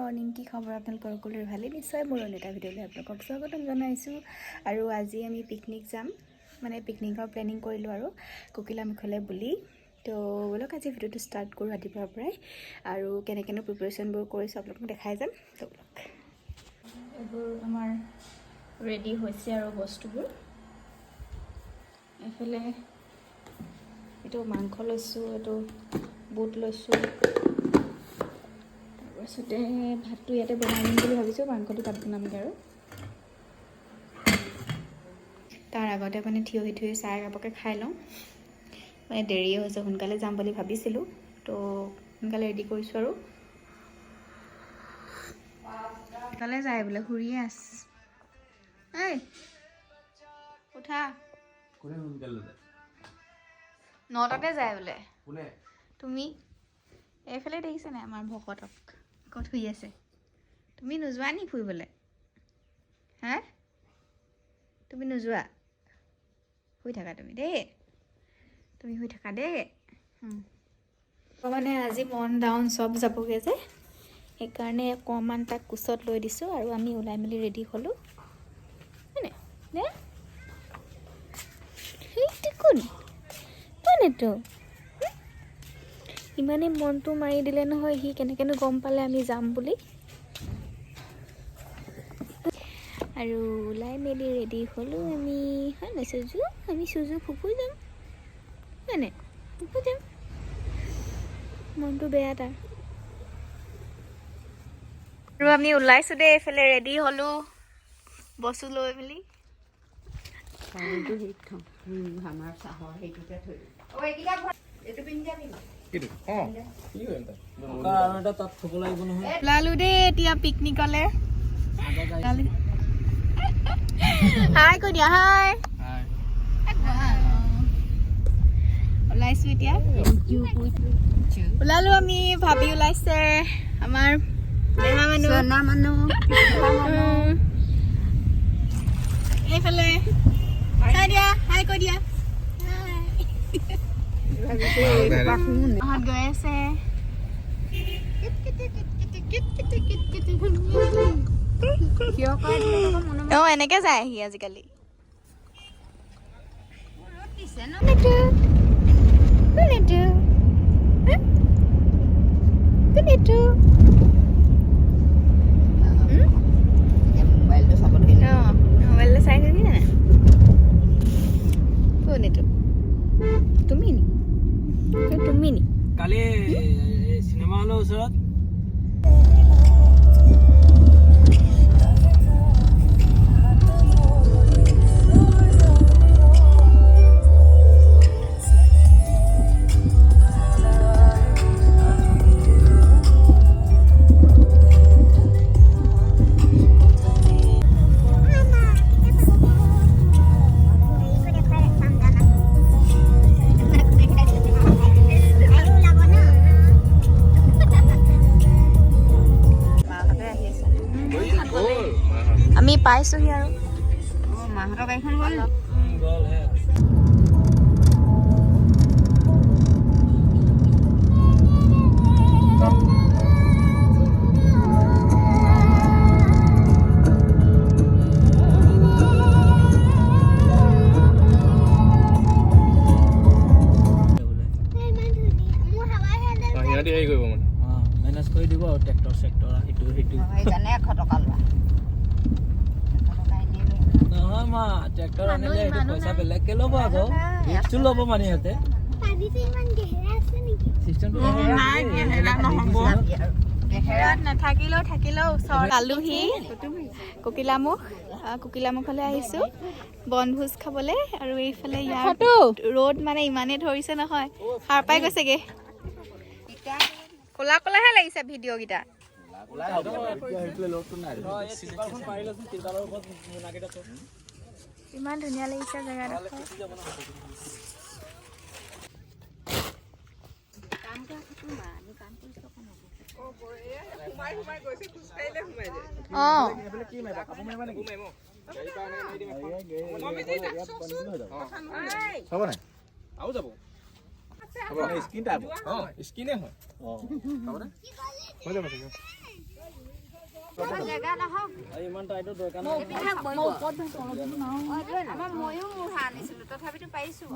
Morning কি খবৰ আপোনালোকৰ সকলোৰে ভালেই নিশ্চয় মোৰ এটা ভিডিঅ'লৈ আপোনালোকক স্বাগতম জনাইছোঁ আৰু আজি আমি পিকনিক যাম মানে পিকনিকৰ প্লেনিং কৰিলোঁ আৰু কোকিলামুখলৈ বুলি তো বলক আজি ভিডিঅ'টো ষ্টাৰ্ট কৰোঁ ৰাতিপুৱাৰ পৰাই আৰু কেনেকৈ প্ৰিপাৰেশ্যনবোৰ কৰিছোঁ আপোনালোকক দেখাই যাম তো বলক এইবোৰ আমাৰ ৰেডি হৈছে আৰু বস্তুবোৰ এফালে এইটো মাংস লৈছোঁ এইটো বুট লৈছোঁ তাৰপাছতে ভাতটো ইয়াতে বনাই দিম বুলি ভাবিছোঁ মাংসটো তাত বনামগৈ আৰু তাৰ আগতে মানে থিয় হৈ চাহ একাপকে খাই লওঁ মানে দেৰিয়ে হৈছে সোনকালে যাম বুলি ভাবিছিলোঁ তো সোনকালে ৰেডি কৰিছোঁ আৰু সোনকালে যায় বোলে ঘূৰিয়ে আছ এই উঠা কোনে সোনকালে যায় 9টাতে যায় বোলে কোনে তুমি এইফালে দেখিছে নাই আমাৰ ভকতক ক'ত শুই আছে তুমি নোযোৱা নি ফুৰিবলৈ হা তুমি নোযোৱা শুই থাকা তুমি দেই তুমি শুই থাকা দেই মানে আজি মন ডাউন চব যাবগৈ যে সেইকাৰণে অকণমান তাক কোচত লৈ দিছোঁ আৰু আমি ওলাই মেলি ৰেডি হ'লোঁ হয়নে নে সেইটো কোন কোনেতো ইমানেই মনটো মাৰি দিলে নহয় সি কেনেকৈনো গম পালে আমি যাম বুলি আৰু ওলাই মেলি ৰেডি হ'লোঁ আমি হয় নাই চুজু আমি চুজু ফুফু যাম হয়নে ফুফু যাম মনটো বেয়া তাৰ আৰু আমি ওলাইছোঁ দেই এইফালে ৰেডি হ'লোঁ বস্তু লৈ মেলি ওলালো দেই এতিয়া পিকনিকলে হাই কৈ দিয়া হাই ওলাইছোঁ এতিয়া ওলালো আমি ভাবি ওলাইছে আমাৰ এইফালে হাই দিয়া হাই কৈ দিয়া গৈ আছে এনেকে যায় আহি আজিকালি মোবাইলটো চাই থাকি জানা কোন এইটো তুমি নি তুমি নি কালি চিনেমা হলৰ ওচৰত আমি পাইছোহি আৰু মাহঁতৰ গাড়ীখন গ'ল মেনেজ কৰি দিব আৰু ট্ৰেক্টৰ চেক্টৰ সেইটো সেইকাৰণে 100 টকা লোৱা নহয় মা ট্ৰেক্টৰ আনিলে সেইটো পইচা বেলেগকে ল'ব আকৌ ৰিক্সটো ল'ব মানে সিহঁতে থাকিলেও ওচৰত আলহী কোকিলামুখলৈ আহিছোঁ বনভোজ খাবলৈ আৰু এইফালে ইয়াৰ ৰ'দ মানে ইমানেই ধৰিছে নহয় সাৰ পাই গৈছেগে ক'লা ক'লাহে লাগিছে ভিডিঅ'কেইটা ইমান ধুনীয়া লাগিছে জেগাডোখৰ স্কিনে হয় ইমান টাইটো দৰকাৰ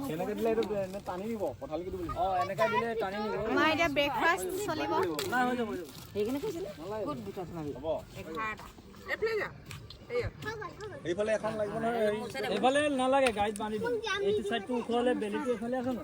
কেনেকে দিলে এইটো টানি নিব কঁঠালকে দিব অ এনেকা দিলে টানি নিব আমাৰ এতিয়া ব্ৰেকফাষ্ট চলিব নাই হৈ যাব এইফালে এখন লাগিব নহয় এইফালে নালাগে গাড়ীত বান্ধি দিম এইটো চাইডটো ওখ হ'লে বেলিটো এইফালে আছে ন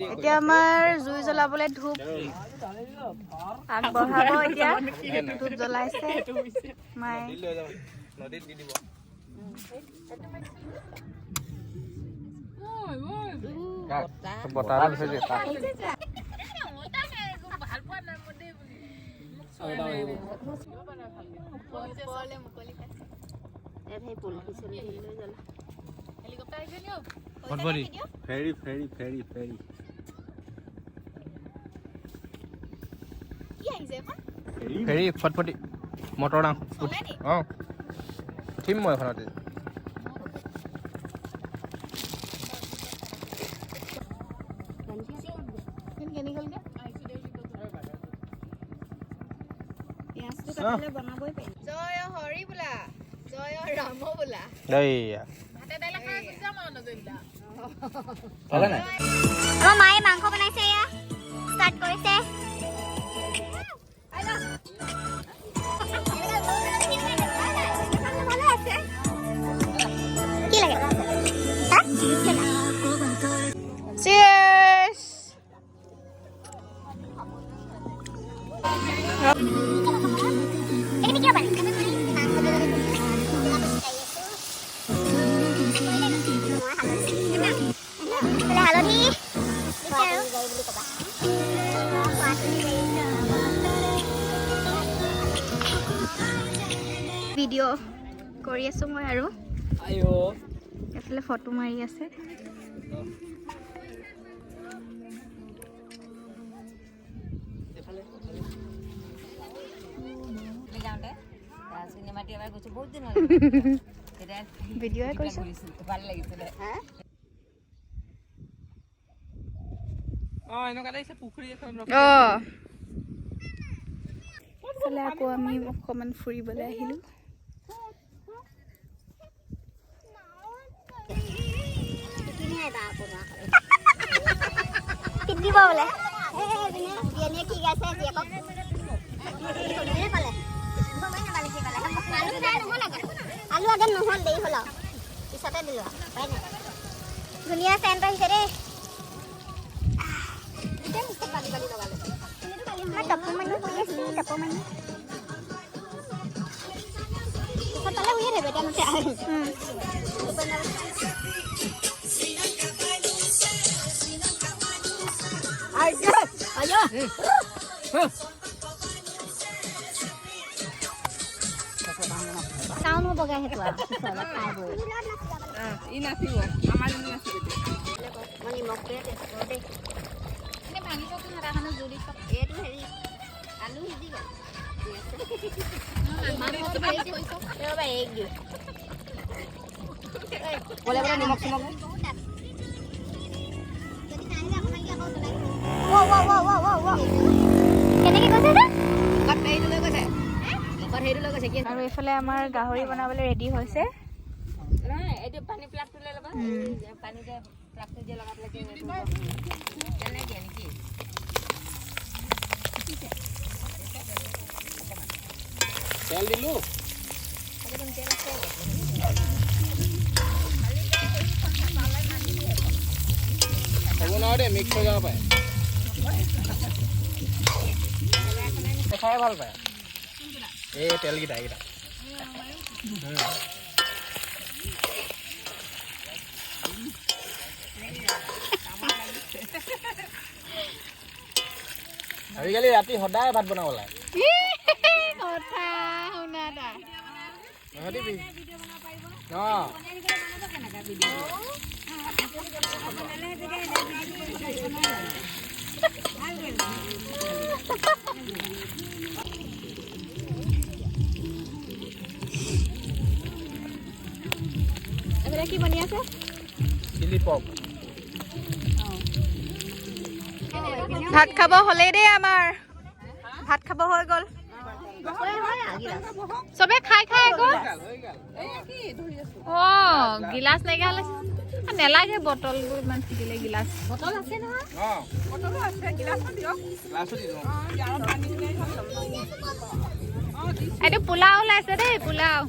এতিয়া আমাৰ জুই জ্বলাবলৈ ধূপ আগবঢ়াব এতিয়া ধূপ জ্বলাইছে মায়ে নদীত দি দিব বতাহ দিছে যে ফেৰি ফেৰি ফেৰি ফেৰি ফেৰি ফটফটি মটৰ ডাং অঁ উঠিম মই এখনতে জয় হৰি বোলা জয় ৰাম বোলা আমাৰ মায়ে মাংস বনাইছে এয়া ষ্টাৰ্ট কৰিছে কি লাগে চিয়াৰ্ছ এইখিনি কিয় পাৰি হালধি ভিডিঅ' কৰি আছোঁ মই আৰু আইও এফালে ফটো মাৰি আছে ভিডিঅ'ই কৰিছোঁ এইফালে আকৌ আমি অকণমান ফুৰিবলৈ আহিলোঁ দিব বোলে কি গাইছে আলু আগে নহ'ল দেৰি হ'ল আৰু পিছতে দিলোঁ ধুনীয়া চেণ্ট আহিছে দেই টপু মানুহ কৰি আছোঁ টপু মানুহ পিছত পালে উলিয়াই থাকিব এতিয়া নুঠে চাউনো বগাই সেইটো আৰু খাই বৈ ই নাচিব আমাৰ নাচিব মই নিমখটোৱে টেষ্ট কৰোঁ দেই এনে ভাঙি থৈছোঁ হেতাখনত জুলি চব এইটো হেৰি আলু সিজি গ'ল ৰ'বা এগ দিওঁ বোলে বোলে নিমখ চিমখ কেনেকৈ কৈছে আৰু এইফালে আমাৰ গাহৰি বনাবলৈ ৰেডি হৈছে তেল দিলো হ'ব নহয় দেই মিক্স হৈ যাব পাৰে খাই ভাল পায় এই তেলকেইটা আজিকালি ৰাতি সদায় ভাত বনাব লাগে কথা শুনা দা এইবিলাক কি বনি আছে চিলি পক ভাত খাব হ'লেই দেই আমাৰ ভাত খাব হৈ গ'ল চবে খাই খাই গ'ল অ গিলাচ নাইকিয়া হ'লে নেলাগে বটলবোৰ ইমান থাকিলে গিলাচ বটল আছে নহয় এইটো পোলাও ওলাইছে দেই পোলাও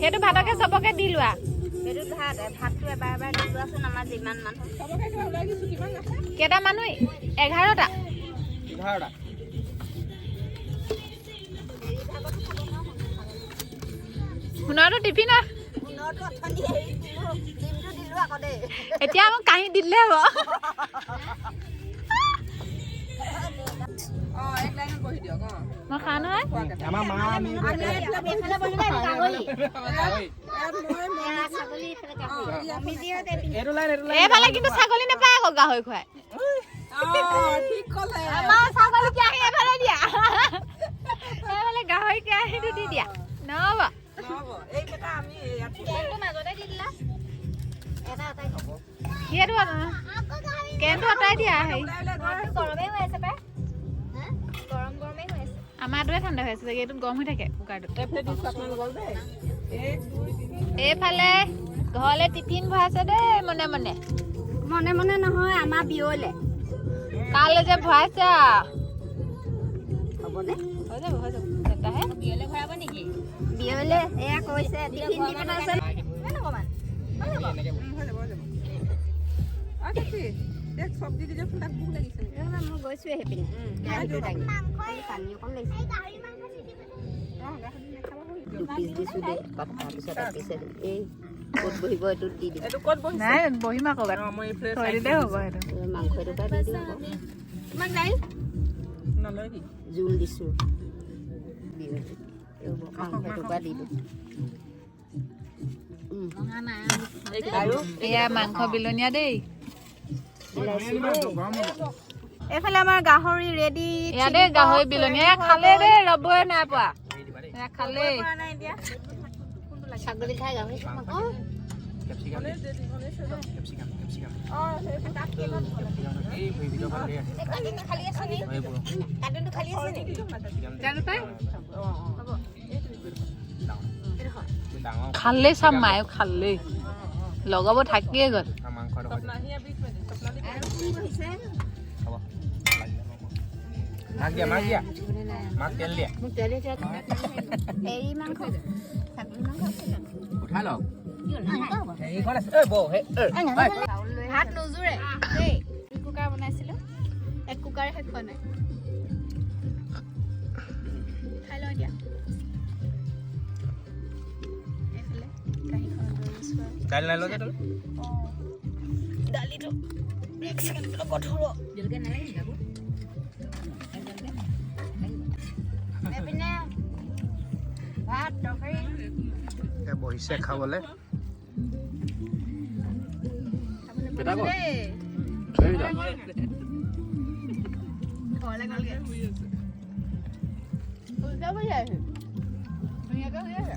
সেইটো ভাতকে চবকে দি লোৱা ভাতটো এবাৰ এবাৰ দি লোৱাচোন আমাৰ যিমান মানুহ কেইটা মানুহ 11টা শুনাৰটো টিফিন এতিয়া মোক কাঁহী দি দিলে হ'ব মই খা নহয় আমাৰ মা আমি এইফালে কিন্তু ছাগলী নাপায় আকৌ গাহৰি খুৱাই আমাৰ ছাগলী কেৰাহী এফালে দিয়া এইফালে গাহৰি কেৰাহীটো দি দিয়া নহ'ব কেনটো আঁতৰাই দিয়া হেৰি আমাৰটোৱে ঠাণ্ডা হৈ আছে এইটোত গৰম হৈ থাকে কুকাৰটোত এইফালে ঘৰলে টিফিন ভৰাইছে দেই মনে মনে মনে মনে নহয় আমাৰ বিয়লে কালে যে ভৰাইছে হ'বনে হৈ যাব এটাহে বিয়লে ভৰাব নেকি বিয়লে এয়া কৈছে টিফিন দি পঠাইছে অকমান মই গৈছোৱে সেইপিনে পানী অকণ লাগিছে দুপিচ দিছো দেই তাৰপিছত এপিছত এই ক'ত বহিব এইটোত দি দিম নাই বহিম আকৌ থৈ দিলে হ'ব সেইটো মাংস এটুকা দি দিম আকৌ তোমাক দাইল জোল দিছো মাংস এটুকা দি দিম এয়া মাংস বিলনীয়া দেই এইফালে আমাৰ গাহৰি ৰেডি ইয়াতে গাহৰি বিলনীয়া খালে দেই ৰবই নাই পোৱা খালে ছাগলী খাই গাহৰি খালে চাম মায়ে খালে লগাব থাকিয়ে গ'ল মাক দিয়া মাক তেল দিয়া হেৰি মাংস ছাগলী মাংস উঠাই লওক ভাত নোজোৰে দেই কুকাৰ বনাইছিলো এক কুকাৰে শেষ হোৱা নাই খাই লওঁ এতিয়া এইফালে কাঁহীখনত লৈ গৈছোঁ দাইল নাই লগে দালিটো এক ছেকেণ্ড কঠোৰ এইপিনে ভাত তৰকাৰী বহিছে খাবলে ঘৰলে গ'লগে উল্টা হৈ যায় ধুনীয়াকে হৈ আছে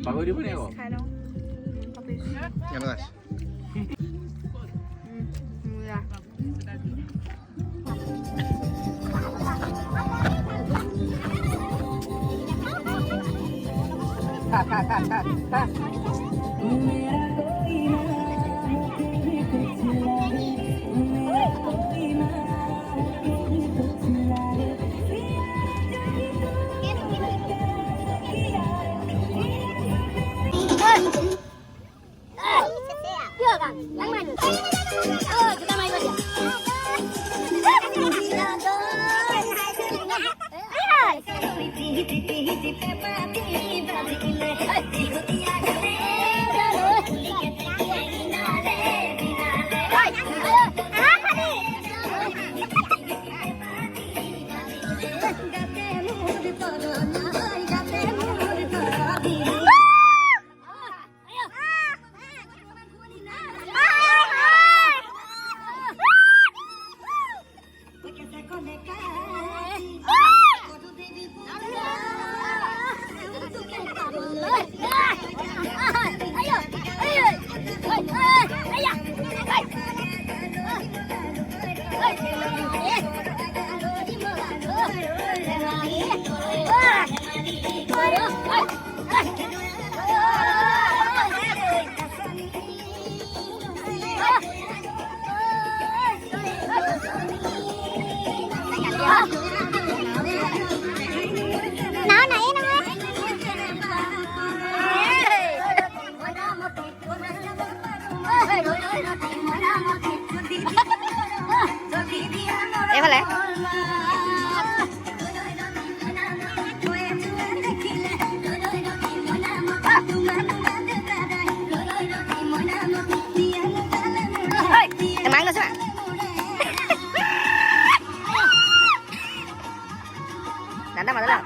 পাহৰি দিব নি আকৌ খাই লওঁ কেনেকুৱা আছে Hey! এইফালে মাক নাচা দাদা মাজা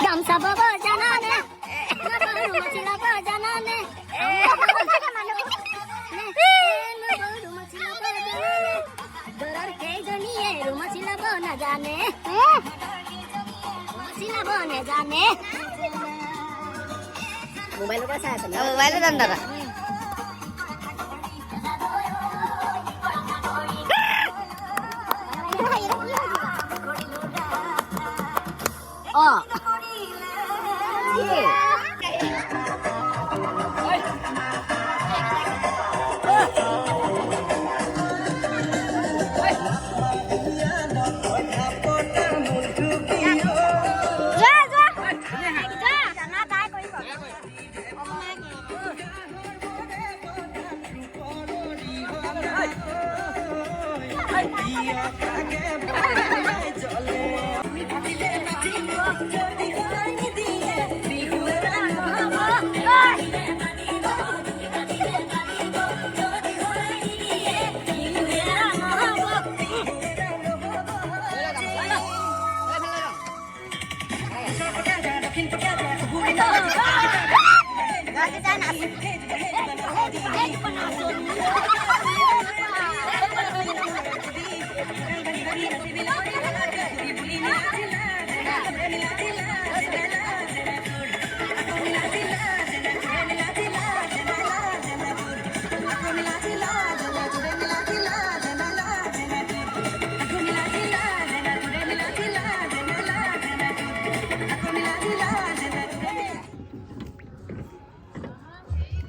গামছা বাবা জানানে রুমাচিলা বাবা জানানে দরার কে জানিয়ে রুমাচিলা বাবা না জানে রুমাচিলা বাবা না জানে মোবাইল বা চাই আছে মোবাইল জান দাদা 어.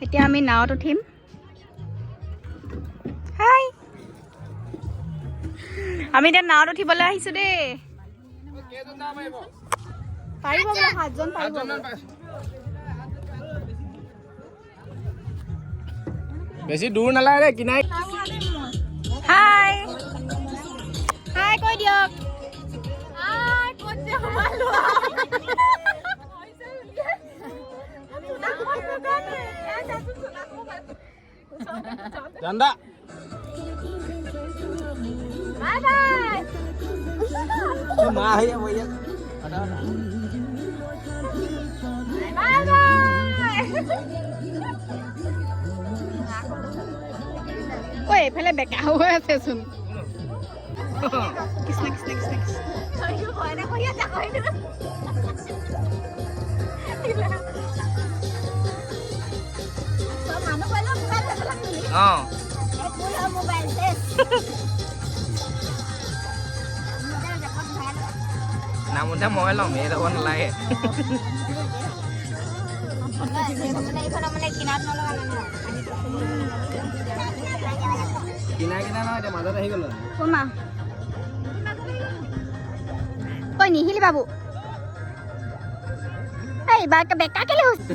এতিয়া আমি নাৱত উঠিম হাই আমি এতিয়া নাৱত উঠিবলৈ আহিছো দেই পাৰিব বোলে 7 জন পাৰিব বেছি দূৰ নালাগে দেই কিনাই হাই হাই কৈ দিয়ক হাই ক'তে সোমালো জান্দা বাই বাই মা আহি যাব ইয়াত বাই বাই ঐ এইফালে বেকা হৈ আছে চোন কৃষ্ণ কৃষ্ণ কৃষ্ণ অঁ নামতে মই ল'ম এই ল'ব নালাগে কিনাই কিনা নহয় এতিয়া মাজত আহি গ'লো কোনা ঐ নিহিলি বাবু এই বাকে বেকা কেলে হৈছে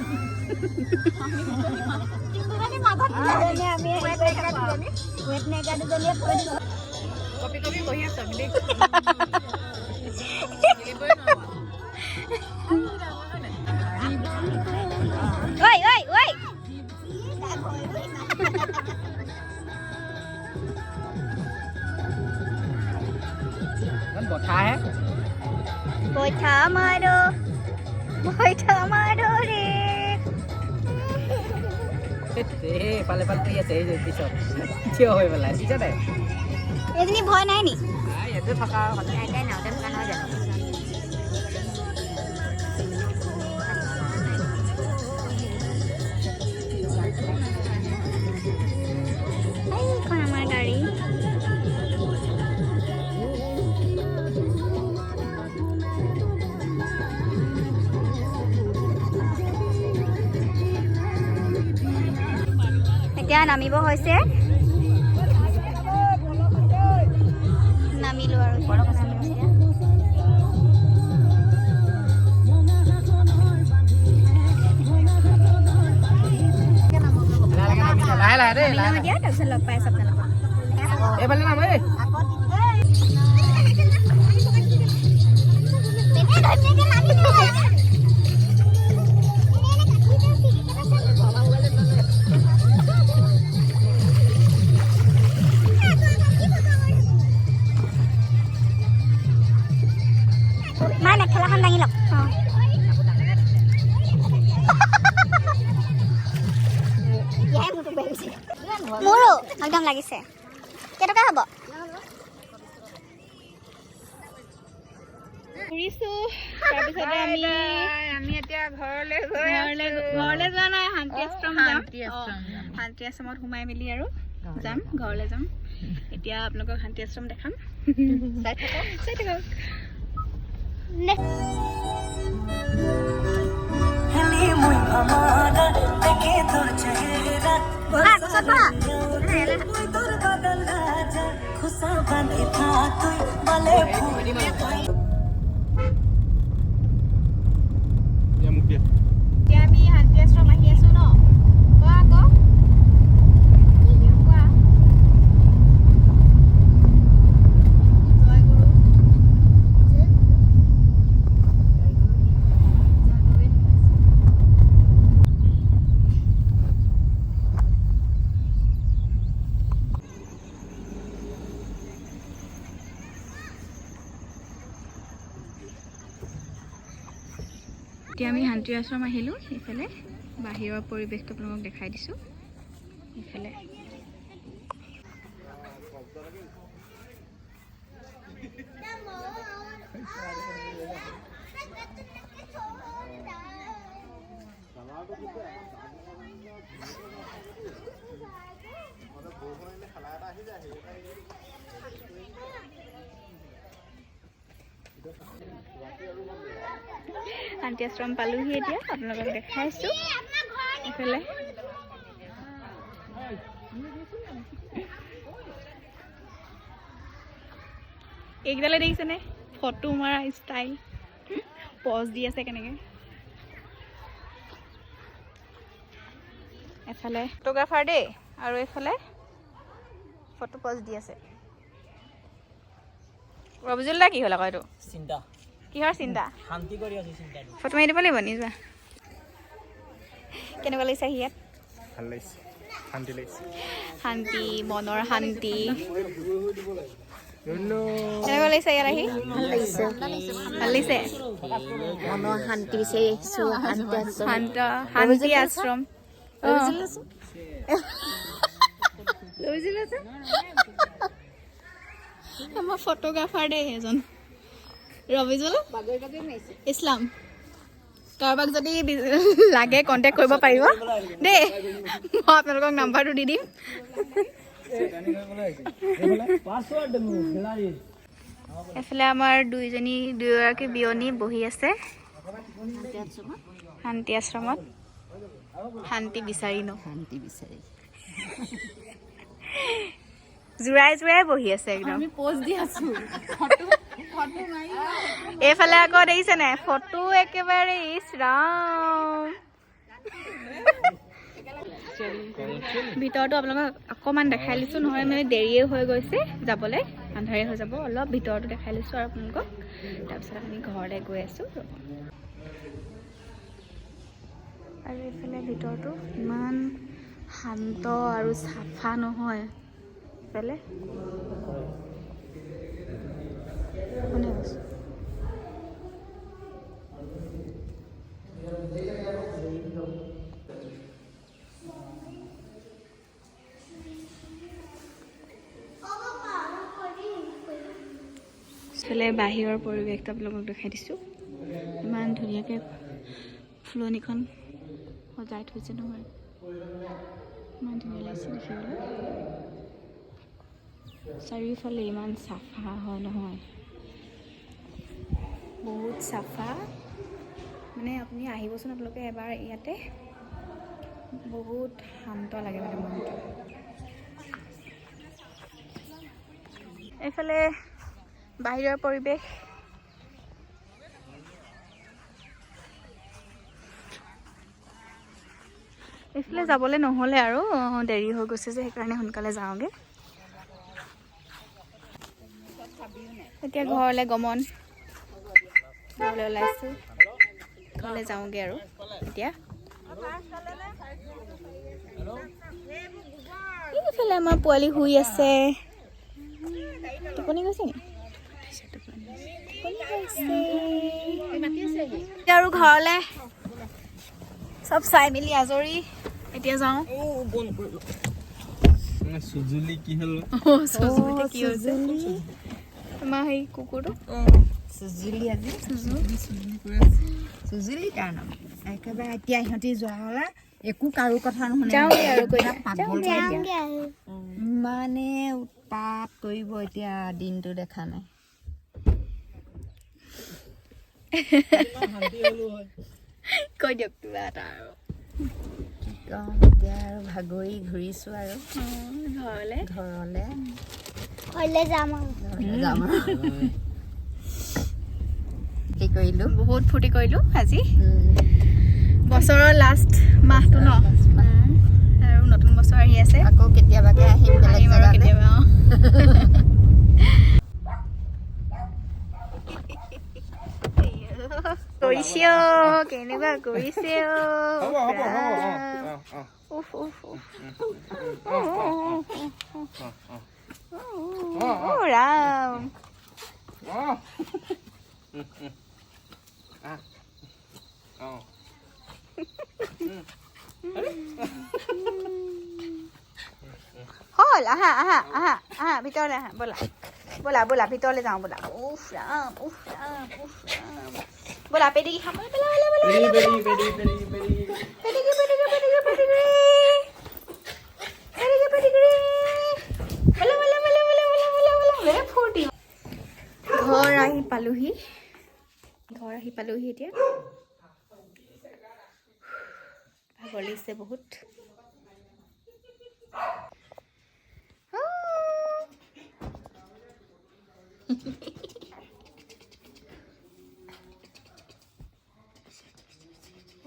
কপি কপি বহি আছো আমি দেই ঐ ঐ ঐ বঠাহে বৈঠা মাৰো ৰে পালে পালে কৰি আছে এই পিছত থিয় হৈ পেলাই পিছতে এজনী ভয় নাই নি ইয়াতে থকা আইতাই নাওতে থকা নহয় জানো এতিয়া নামিব হৈছে নামিলো আৰু এতিয়া লাহে লাহে দেই লাহে দিয়া তাৰপিছত লগ পাই আছোঁ আপোনালোকক এইফালে নাম এই মাই মেখেলাখন দাঙি লওক মোৰো একদম লাগিছে কেইটকা হ'ব ফুৰিছোঁ তাৰপিছতে আমি এতিয়া ঘৰলৈ যোৱা নাই শান্তি আশ্ৰম যাম শান্তি আশ্ৰমত সোমাই মেলি আৰু যাম ঘৰলৈ যাম এতিয়া আপোনালোকক শান্তি আশ্ৰম দেখাম চাই থাকক এতিয়া আমি শান্তি আশ্ৰম আহি আছো ন কোৱা আকৌ কোৱা জয় গুৰু এতিয়া আমি শান্তি আশ্ৰম আহিলোঁ এইফালে বাহিৰৰ পৰিৱেশটো আপোনালোকক দেখাই দিছোঁ এইফালে শান্তি আশ্ৰম পালোহি এতিয়া আপোনালোকক দেখাইছোঁ এইফালে এইকেইটালে দেখিছেনে ফটো মাৰা ষ্টাইল পজ দি আছে কেনেকৈ এফালে ফটোগ্ৰাফাৰ দেই আৰু এইফালে ফটো পজ দি আছে ৰবিজুল দা কি হ'ল আকৌ এইটো চিন্তা কিহৰ চিন্তা শান্তি কৰি আছো চিন্তাটো ফটো মাৰি দিব লাগিব নিজা কেনেকুৱা লাগিছে ইয়াত ভাল লাগিছে শান্তি লাগিছে শান্তি মনৰ শান্তি কেনেকুৱা লাগিছে ইয়াত আহি ভাল লাগিছে মনৰ শান্তি বিচাৰি আহিছোঁ শান্তি আশ্ৰম আমাৰ ফটোগ্ৰাফাৰ দেই এজন ৰবিজুল ইছলাম কাৰোবাক যদি লাগে কণ্টেক্ট কৰিব পাৰিব দেই মই আপোনালোকক নাম্বাৰটো দি দিম এফালে আমাৰ দুয়োগৰাকী বিয়নী বহি আছে শান্তি আশ্ৰমত শান্তি বিচাৰি ন শান্তি বিচাৰি জোৰাই জোৰাই বহি আছে একদম এইফালে আকৌ দেখিছে নাই ফটো একেবাৰে ইছ ৰাম ভিতৰতো আপোনালোকক অকণমান দেখাই লৈছোঁ নহয় মানে দেৰিয়ে হৈ গৈছে যাবলৈ আন্ধাৰে হৈ যাব অলপ ভিতৰতো দেখাই লৈছোঁ আৰু আপোনালোকক তাৰপিছত আমি ঘৰলৈ গৈ আছোঁ আৰু এইফালে ভিতৰতো ইমান শান্ত আৰু চাফা নহয় এইফালে কোনে কৈছে এইফালে বাহিৰৰ পৰিৱেশটো আপোনালোকক দেখাই দিছোঁ ইমান ধুনীয়াকৈ ফুলনিখন সজাই থৈছে নহয় ইমান ধুনীয়া লাগিছে দেখিবলৈ চাৰিওফালে ইমান চাফা হয় নহয় বহুত চাফা মানে আপুনি আহিবচোন আপোনালোকে এবাৰ ইয়াতে বহুত শান্ত লাগে মানে মনটো। এইফালে বাহিৰৰ পৰিৱেশ। এইফালে যাবলৈ নহ'লে আৰু দেৰি হৈ গৈছে যে সেইকাৰণে সোনকালে যাওঁগে। এতিয়া ঘৰলৈ গমন ঘৰলৈ ওলাইছোঁ, ঘৰলৈ যাওঁগে আৰু এতিয়া। এইফালে আমাৰ পোৱালি শুই আছে। টোপনি গৈছে নি? আৰু ঘৰলৈ চব চাই মেলি আজৰি এতিয়া যাওঁ। সুজুলি কি হ'ল? কি হৈছে আমাৰ সেই কুকুৰটো চুজুলি আজি চুজুলি তাৰ নাম। একেবাৰে এতিয়া ইহঁতি যোৱা হ'লে একো কাৰো কথা নুশুনে। যাওঁগে আৰু কৈ ইমানে উৎপাত কৰিব এতিয়া দিনটো দেখা নাই। কৈ দিয়ক কিবা এটা আৰু। কি ক'ম এতিয়া আৰু ভাগৰি ঘূৰিছোঁ আৰু ঘৰলৈ যাম আৰু কি কৰিলোঁ, বহুত ফূৰ্তি কৰিলোঁ আজি। বছৰৰ লাষ্ট মাহটো ন, আৰু নতুন বছৰ আহি আছে। আকৌ কেতিয়াবাকে আহিম বেলেগ আহিম আৰু জেগালৈ। কেতিয়াবা। কৰিছে কেনেকুৱা কৰিছে ৰাম। হ'ল আহা আহা আহা আহা ভিতৰলৈ আহা, ব'লা ব'লা ব'লা ভিতৰলৈ যাওঁ ব'লা। উফ ৰাম উফ ৰাম উফ ৰাম। ব'লা পেডিগি খাম। ব'লা ব'লা ব'লা ব'লা পেডিগি পেডিগি পেডিগি পেডিগি পেডিগি পেডিগি ব'লা ব'লা ব'লা ব'লা ব'লা ব'লা ব'লা বে ফূৰ্তি। ঘৰ আহি পালোহি এতিয়া। ভাগৰ লাগিছে বহুত।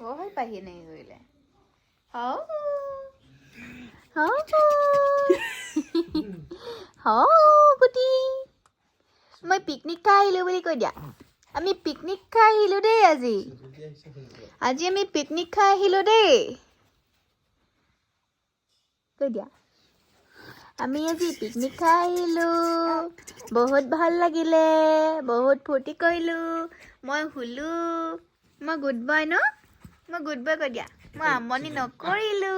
ôi bà hiện này người là hổ Puti মই পিকনিক খাই আহিলো বুলি কৈ দিয়া। আমি পিকনিক খাই আহিলো দেই আজি আমি পিকনিক খাই আহিলো দেই কৈ দিয়া। আমি আজি পিকনিক খাই আহিলো, বহুত ভাল লাগিলে, বহুত ফূৰ্তি কৰিলো, মই শুলো, মই গুড বাই ন, মই গুড বাই কৈ দিয়া। মই আমনি নকৰিলো,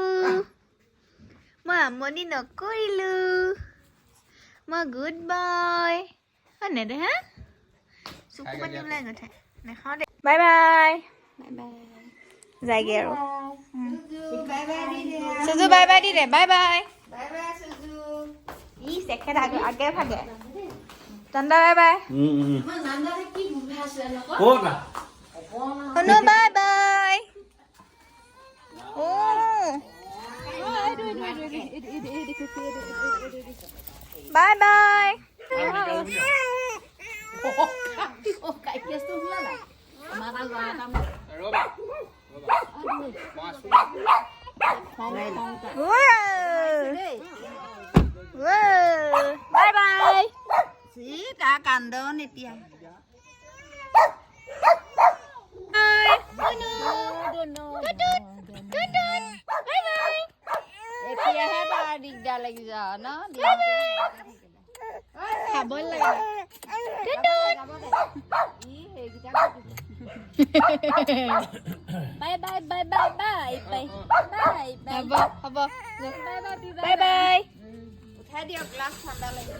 মই গুড বাই নেদে হা চকু পানী ওলাই গঠে নেখাওঁ দে। বাই বাই যায়গে আৰু সুজু bye by the De. Bye bye ই চেখেত আগে ভাগে চন্দা বাই বাই শুনো bye bye. Bye bye bye bye তাৰ কান্দন এতিয়া এতিয়াহে তাৰ দিগদাৰ লাগি যা ন খাব লাগে। Bye bye bye bye bye bye bye bye হ'ব বাই বাই। উঠাই দিয়ক গ্লাছ ঠাণ্ডা লাগে।